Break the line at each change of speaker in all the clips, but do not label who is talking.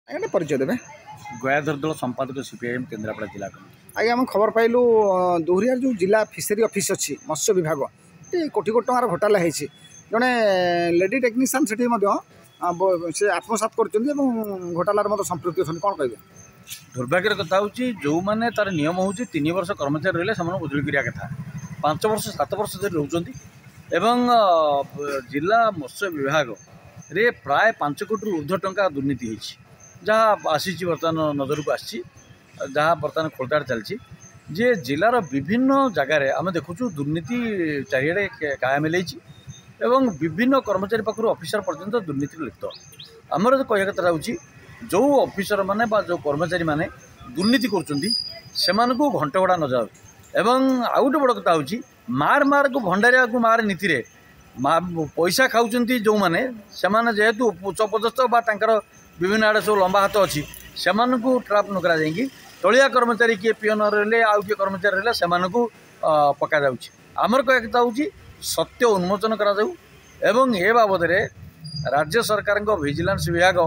आगे परिचय देवे
गयाधर दल संपादक सीपीआईएम केन्द्रापड़ा जिला कमिटी।
आगे आम खबर पाइलु दोहरिया जो जिला फिशरी ऑफिस अच्छी मत्स्य विभाग ये कोटी कोटी टंकार घोटाला होती जड़े लेडी टेक्नीशियन से आत्मसात कर घोटालार संपृक्त अच्छे कौन कहे
दुर्भाग्यर कथा हूँ जो मैंने तार नियम हूँ 3 वर्ष कर्मचारी रहे से बदली करा कथा 5 वर्ष 7 वर्ष धरी रोचंती एवं जिला मत्स्य विभाग रे प्राय 5 कोटी ऊर्ध्व टंका दुर्नीति होती जहाँ आसी बर्तमान नजर को आसी जहाँ बर्तमान खोलताड़ चलती जे जिलार विभिन्न जगार आम देखु दुर्नीति चारिड़े काया मिले एवं विभिन्न कर्मचारी पाखु ऑफिसर पर्यंत दुर्नीति लिप्त आमर कह कथा हूँ जो ऑफिसर माने जो कर्मचारी माने दुर्नीति कर घंटगड़ा न जाऊ एवं आउ गोटे बड़ कथा हूँ मार मार को भंडारिया को मार नीति रे पैसा खाऊँ जो मैंने से जेहेतु उच्चपदस्थ विभिन्न आड़े सब लंबा हाथ अच्छी से ट्राप न करा तलिया कर्मचारी किए पियन रहे आउ किए कर्मचारी रहे से पका आमर कह कथा हूँ सत्य उन्मोचन करा एवं ए बाबद राज्य सरकार विजिलेंस विभाग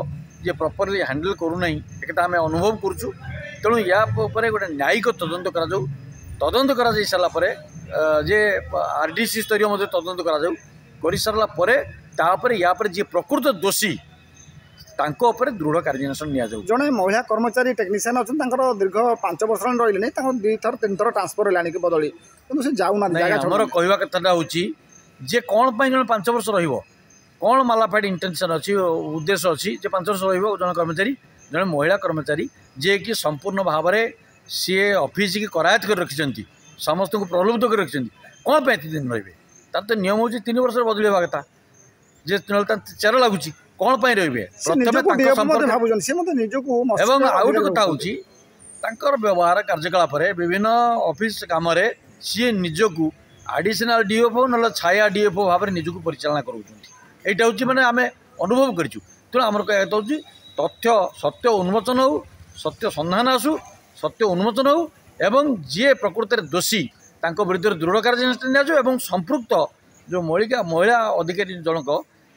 जे प्रॉपर्ली हैंडल करूना एक आम अनुभव करुँ तेणु या गोटे न्यायिक तदंत तदंत करा सारापर जे आरडीसी स्तर तदंत कर सारापर या जी प्रकृत दोषी दृढ़ कार्यानुष्ठान नि
जड़े महिला कर्मचारी टेक्नीशियन अच्छा दीर्घ 5 वर्ष रही 2 थर 3 थर ट्रांसफर है बदली कि जाऊना
आमर कहवा कथा हूँ जे कौन 5 वर्ष कौन मालाफाइड इंटेंशन अच्छी उद्देश्य अच्छी जे 5 वर्ष जन कर्मचारी जड़े महिला कर्मचारी जे कि संपूर्ण भाव में सी ऑफिस की करायत कर रखिंट समस्त को प्रलोभित कर रखिंट कौन पे दिन रे तार तो नियम हूँ 3 वर्ष बदल होगा कथा जे चेर लगुच कौन पर रे एवं आउ गोटे कथा हूँ व्यवहार कार्यकलाप विभिन्न ऑफिस कम सी निजक एडिशनल डीएफओ ना छाया डीएफओ भाव में निजक परिचालना करा हूँ मैंने आम अनुभव करूँ तेणु आमर कह तथ्य सत्य उन्मोचन हो सत्य संधान आसू सत्य उन्मोचन हो एवं जी प्रकृत दोषी विरुद्ध दृढ़ कार्यानुष्ठान निया संपृक्त जो महिला अधिकारी जनक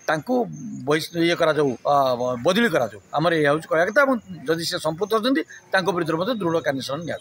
ये बदली करामर यह कह कथा जदि से संपृक्त अच्छा विरुद्ध दृढ़ कार्यानुष्ठान निया